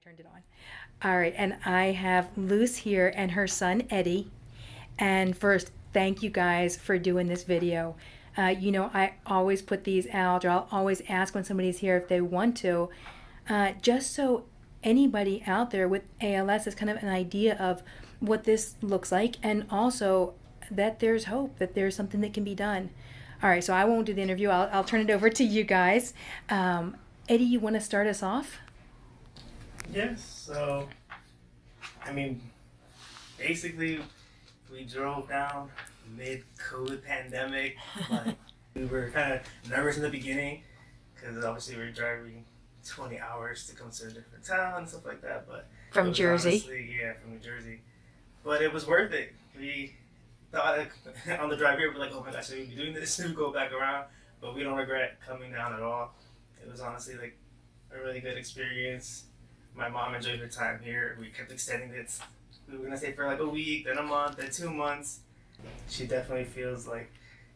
Turned it on. All right, and I have Luce here and her son Eddie. And first, thank you guys for doing this video. I always put these out, or I'll always ask when somebody's here if they want to, just so anybody out there with ALS has kind of an idea of what this looks like, and also that there's hope, that there's something that can be done. All right, so I won't do the interview. I'll turn it over to you guys. Eddie, you want to start us off? Yes, so, basically, we drove down mid-COVID pandemic. Like, we were kind of nervous in the beginning, because obviously we were driving 20 hours to come to a different town and stuff like that, but... From Jersey? Honestly, yeah, from New Jersey. But it was worth it. We thought on the drive here, we're like, oh my gosh, should we be doing this? Should we go back around? But we don't regret coming down at all. It was honestly like a really good experience. My mom enjoyed her time here. We kept extending it. We were gonna stay for like a week, then a month, then 2 months. She definitely feels like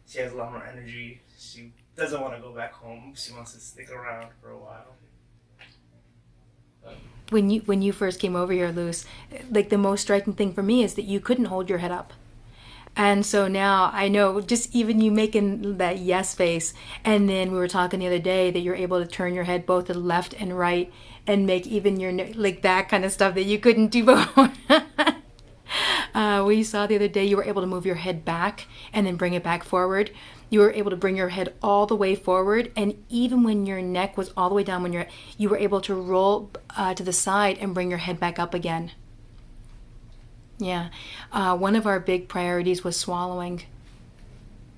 she has a lot more energy. She doesn't want to go back home. She wants to stick around for a while. When you first came over here, Luce, like the most striking thing for me is that you couldn't hold your head up. And so now I know, just even you making that yes face, and then we were talking the other day that you're able to turn your head both to the left and right and make even your, like that kind of stuff that you couldn't do before. We saw the other day you were able to move your head back and then bring it back forward. You were able to bring your head all the way forward, and even when your neck was all the way down, you were able to roll to the side and bring your head back up again. Yeah, one of our big priorities was swallowing.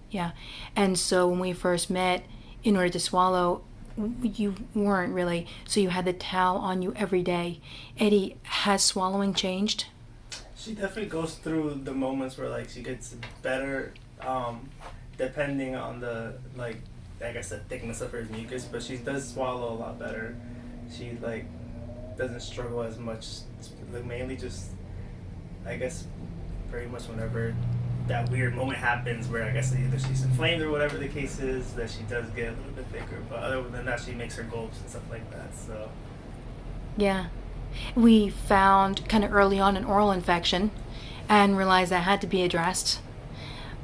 Yeah, and so when we first met, in order to swallow, you weren't really, so you had the towel on you every day. Eddie, has swallowing changed? She definitely goes through the moments where like she gets better, depending on the the thickness of her mucus, but she does swallow a lot better. She doesn't struggle as much, mainly just pretty much whenever that weird moment happens where either she's inflamed or whatever the case is, that she does get a little bit thicker. But other than that, she makes her gulps and stuff like that. So yeah, we found kind of early on an oral infection and realized that had to be addressed.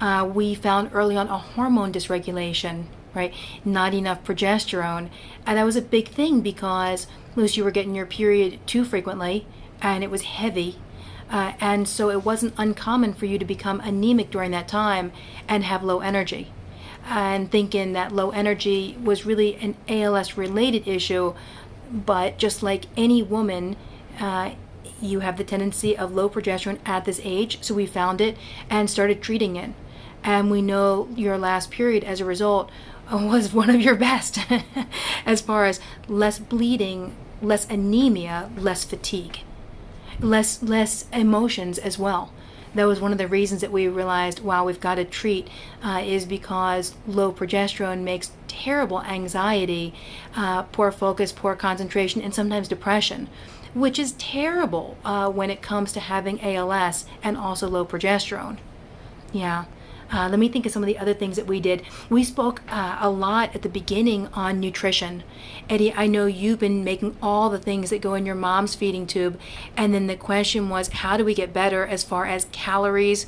We found early on a hormone dysregulation, right? Not enough progesterone. And that was a big thing because, Luce, you were getting your period too frequently and it was heavy. And so it wasn't uncommon for you to become anemic during that time and have low energy. And thinking that low energy was really an ALS related issue, but just like any woman, you have the tendency of low progesterone at this age. So we found it and started treating it. And we know your last period as a result was one of your best as far as less bleeding, less anemia, less fatigue. Less emotions as well. That was one of the reasons that we realized, wow, we've got to treat, is because low progesterone makes terrible anxiety, poor focus, poor concentration, and sometimes depression, which is terrible when it comes to having ALS and also low progesterone. Yeah. Let me think of some of the other things that we did. We spoke a lot at the beginning on nutrition. Eddie, I know you've been making all the things that go in your mom's feeding tube. And then the question was, how do we get better as far as calories,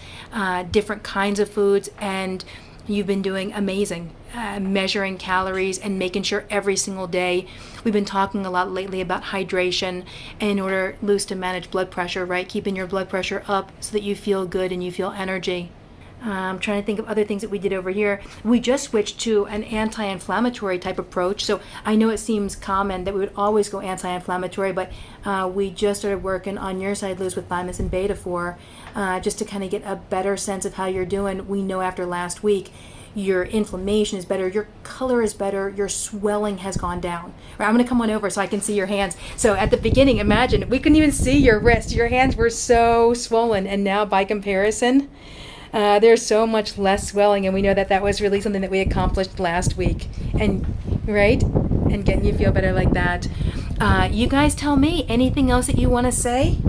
different kinds of foods? And you've been doing amazing, measuring calories and making sure every single day. We've been talking a lot lately about hydration in order, Luce, to manage blood pressure, right? Keeping your blood pressure up so that you feel good and you feel energy. I'm trying to think of other things that we did over here. We just switched to an anti-inflammatory type approach. So I know it seems common that we would always go anti-inflammatory, but we just started working on your side, Luce, with thymus and beta-4, just to kind of get a better sense of how you're doing. We know after last week, your inflammation is better, your color is better, your swelling has gone down. Right, I'm going to come on over so I can see your hands. So at the beginning, imagine, we couldn't even see your wrist. Your hands were so swollen, and now by comparison, there's so much less swelling, and we know that that was really something that we accomplished last week, and right, and getting you feel better like that. You guys tell me, anything else that you want to say?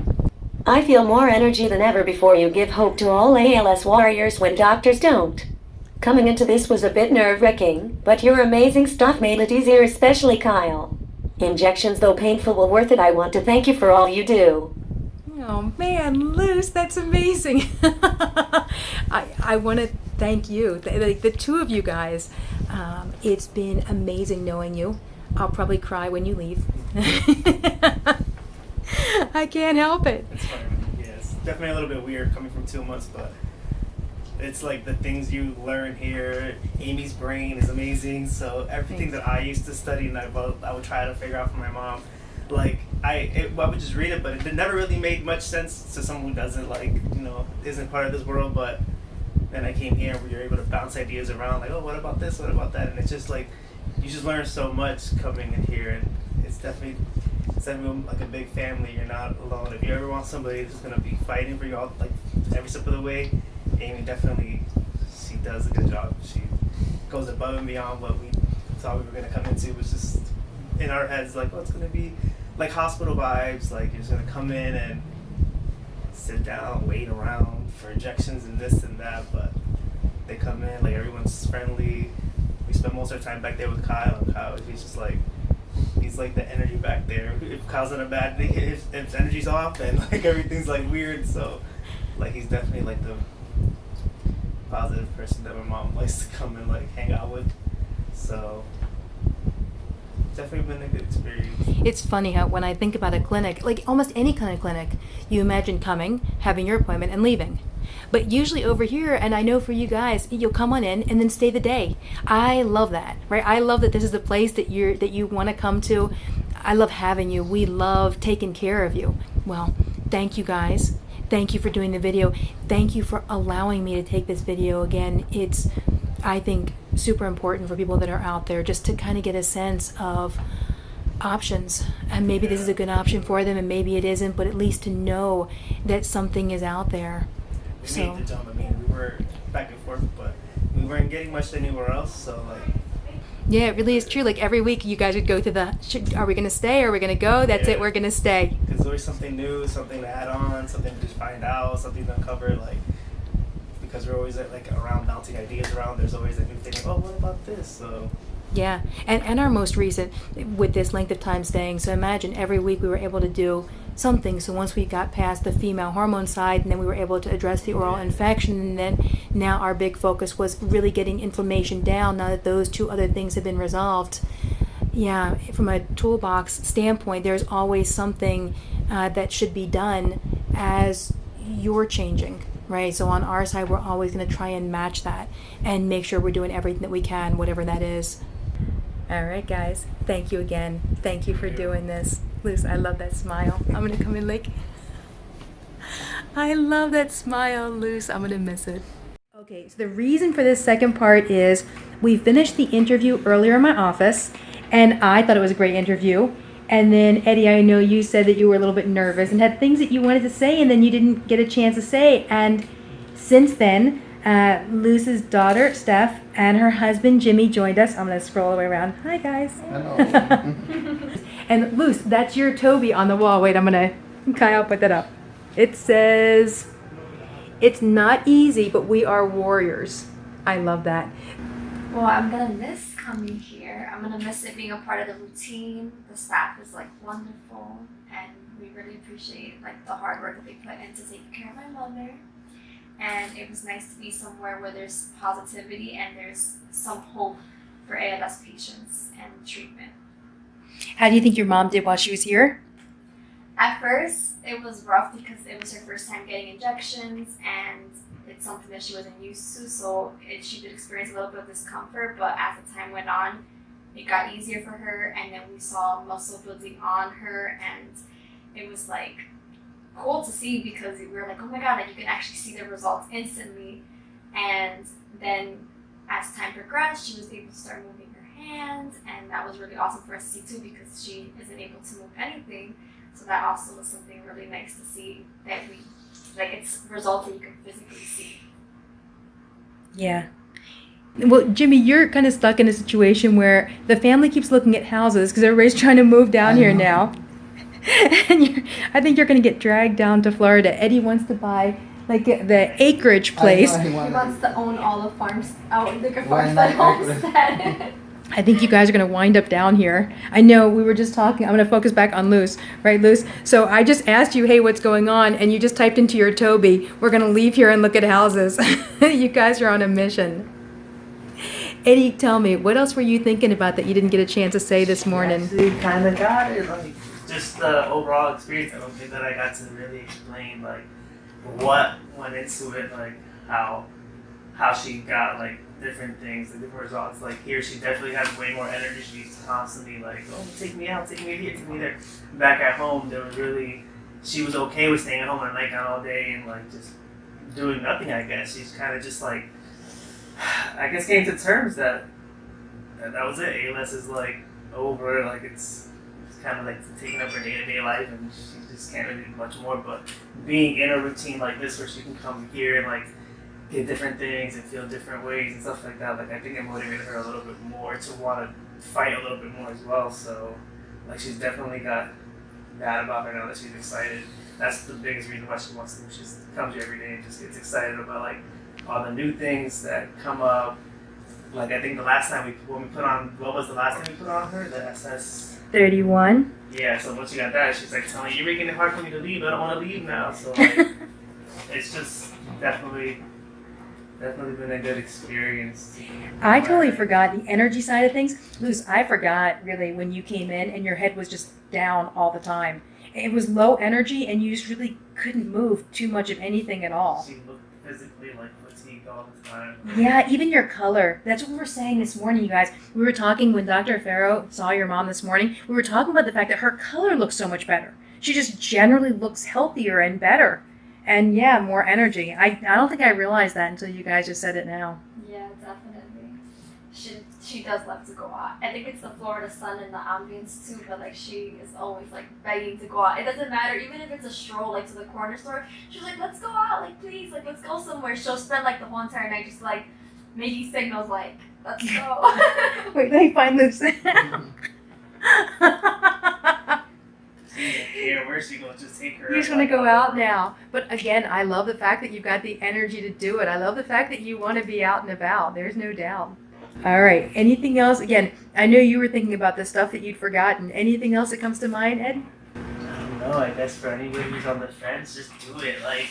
I feel more energy than ever before. You give hope to all ALS warriors when doctors don't. Coming into this was a bit nerve-wracking, but your amazing stuff made it easier, especially Kyle. Injections, though painful, were worth it. I want to thank you for all you do. Oh man, Luce, that's amazing. I want to thank you, the two of you guys. It's been amazing knowing you. I'll probably cry when you leave. I can't help it. It's funny. Yeah, it's definitely a little bit weird coming from 2 months, but it's like the things you learn here. Amy's brain is amazing, so everything that I used to study and I would try to figure out for my mom. Like I would just read it, but it never really made much sense to someone who doesn't isn't part of this world. But then I came here, where you're able to bounce ideas around, like, oh, what about this? What about that? And it's just like you just learn so much coming in here, and it's definitely like a big family. You're not alone. If you ever want somebody who's gonna be fighting for you all, like every step of the way, Amy definitely, she does a good job. She goes above and beyond what we thought we were gonna come into. It was just in our heads like, oh, it's gonna be like hospital vibes. Like you're just gonna come in and sit down, wait around for injections and this and that. But they come in, like everyone's friendly. We spend most of our time back there with Kyle, and Kyle, he's like the energy back there. If Kyle's on a bad day, if energy's off, and like everything's like weird, so like he's definitely like the positive person that my mom likes to come and like hang out with. So definitely been a good experience. It's funny how when I think about a clinic, like almost any kind of clinic, you imagine coming, having your appointment, and leaving. But usually over here, and I know for you guys, you'll come on in and then stay the day. I love that, right? I love that this is a place that you want to come to. I love having you. We love taking care of you. Well, thank you guys. Thank you for doing the video. Thank you for allowing me to take this video again. It's, I think, super important for people that are out there just to kind of get a sense of options, and maybe this is a good option for them and maybe it isn't, but at least to know that something is out there. We made the jump. I mean, we were back and forth, but we weren't getting much anywhere else, so like, yeah, it really is true. Like every week you guys would go to are we going to stay, are we going to go, that's it, we're going to stay, because there's always something new, something to add on, something to just find out, something to uncover, like, because we're always like around bouncing ideas around. There's always a new thing. Oh, what about this? So yeah, and our most recent with this length of time staying, so imagine every week we were able to do something. So once we got past the female hormone side, and then we were able to address the oral infection, and then now our big focus was really getting inflammation down now that those two other things have been resolved. Yeah, from a toolbox standpoint, there's always something that should be done as you're changing, right? So on our side, we're always going to try and match that and make sure we're doing everything that we can, whatever that is. All right, guys. Thank you again. Thank you for doing this. Luce, I love that smile. I'm going to come in like... I love that smile, Luce. I'm going to miss it. Okay, so the reason for this second part is we finished the interview earlier in my office, and I thought it was a great interview. And then, Eddie, I know you said that you were a little bit nervous and had things that you wanted to say, and then you didn't get a chance to say. And since then, Luce's daughter, Steph, and her husband, Jimmy, joined us. I'm going to scroll all the way around. Hi, guys. Hello. And Luce, that's your Toby on the wall. Wait, Kyle, put that up. It says, "It's not easy, but we are warriors." I love that. Well, I'm gonna miss coming here. I'm gonna miss it being a part of the routine. The staff is like wonderful, and we really appreciate like the hard work that they put into taking care of my mother. And it was nice to be somewhere where there's positivity and there's some hope for ALS patients and treatment. How do you think your mom did while she was here? At first, it was rough because it was her first time getting injections, and it's something that she wasn't used to, so she did experience a little bit of discomfort, but as the time went on, it got easier for her, and then we saw muscle building on her, and it was like cool to see because we were like, oh my god, like you can actually see the results instantly. And then as time progressed, she was able to start moving her hands, and that was really awesome for us to see too because she isn't able to move anything. So that also was something really nice to see, that it's results that you can physically see. Yeah. Well, Jimmy, you're kind of stuck in a situation where the family keeps looking at houses because everybody's trying to move down here now. And I think you're going to get dragged down to Florida. Eddie wants to buy like the acreage place. He wants to own all the farms, the farms that homestead. I think you guys are going to wind up down here. I know we were just talking. I'm going to focus back on Luz, right, Luz? So I just asked you, hey, what's going on? And you just typed into your Toby, we're going to leave here and look at houses. You guys are on a mission. Eddie, tell me, what else were you thinking about that you didn't get a chance to say this morning? Actually, kind of got it. Like, just the overall experience. I don't think that I got to really explain like what went into it, like how she got like different things, the different results. Like here, she definitely has way more energy. She's constantly like, "Oh, take me out, take me here, take me there." Back at home, she was okay with staying at home on a nightgown all day and like just doing nothing. I guess she's kind of just like, I guess came to terms that was it. ALS is like over. Like it's kind of like taking up her day-to-day life, and she just can't really do much more. But being in a routine like this, where she can come here and like get different things and feel different ways and stuff like that, like I think it motivated her a little bit more to want to fight a little bit more as well. So like she's definitely got that about her now that she's excited. That's the biggest reason why she wants to. She comes here every day and just gets excited about like all the new things that come up. Like I think the last time when we put on, what was the last time we put on her? The SS 31. Yeah, so once you got that, she's like telling you, "You're making it hard for me to leave. I don't want to leave now." So like, it's just definitely been a good experience. I totally forgot the energy side of things. Luz, I forgot really when you came in and your head was just down all the time. It was low energy and you just really couldn't move too much of anything at all. She looked physically like fatigued all the time. Yeah, even your color. That's what we were saying this morning, you guys. We were talking when Dr. Farrow saw your mom this morning. We were talking about the fact that her color looks so much better. She just generally looks healthier and better. And yeah, more energy. I don't think I realized that until you guys just said it now. Yeah, definitely. She does love to go out. I think it's the Florida sun and the ambience too, but like she is always like begging to go out. It doesn't matter, even if it's a stroll like to the corner store, she's like, "Let's go out, like please, like let's go somewhere." She'll spend like the whole entire night just like making signals like, "Let's go." Wait, let me find Luz. Yeah, where's she going? Just take her. You just want to go out now. But again, I love the fact that you've got the energy to do it. I love the fact that you want to be out and about. There's no doubt. All right. Anything else? Again, I know you were thinking about the stuff that you'd forgotten. Anything else that comes to mind, Ed? I don't know. I guess for anybody who's on the fence, just do it. Like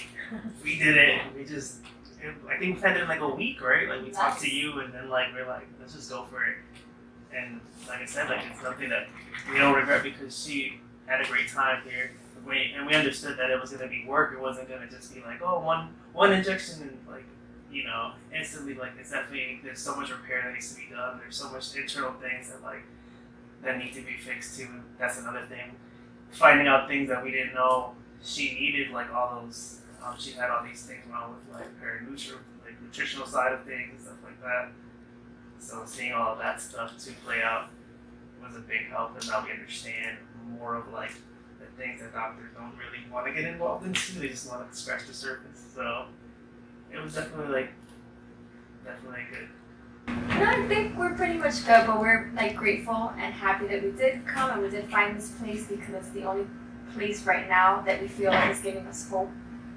we did it. I think we had it in like a week, right? Like we talked to you, and then like we're like, let's just go for it. And like I said, like it's something that we don't regret because she had a great time here. And we understood that it was going to be work. It wasn't going to just be like, oh, one injection and like, instantly, like it's definitely, there's so much repair that needs to be done. There's so much internal things that need to be fixed too. That's another thing. Finding out things that we didn't know she needed, like all those, she had all these things wrong with like her nutritional side of things and stuff like that. So seeing all of that stuff to play out was a big help, and now we understand more of like the things that doctors don't really want to get involved into. They just want to scratch the surface. So it was definitely good. No, I think we're pretty much good, but we're like grateful and happy that we did come and we did find this place because it's the only place right now that we feel like is giving us hope,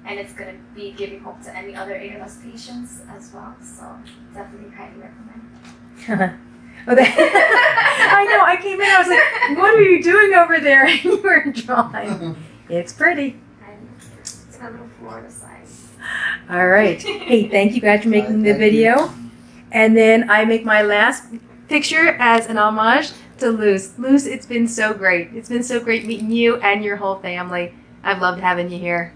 and it's going to be giving hope to any other ALS patients as well. So definitely highly recommend. Oh, I know. I came in. I was like, "What are you doing over there?" And you were drawing. It's pretty. It's a little Florida side. All right. Hey, thank you guys for making the video. And then I make my last picture as an homage to Luz. Luz, it's been so great. It's been so great meeting you and your whole family. I've loved having you here.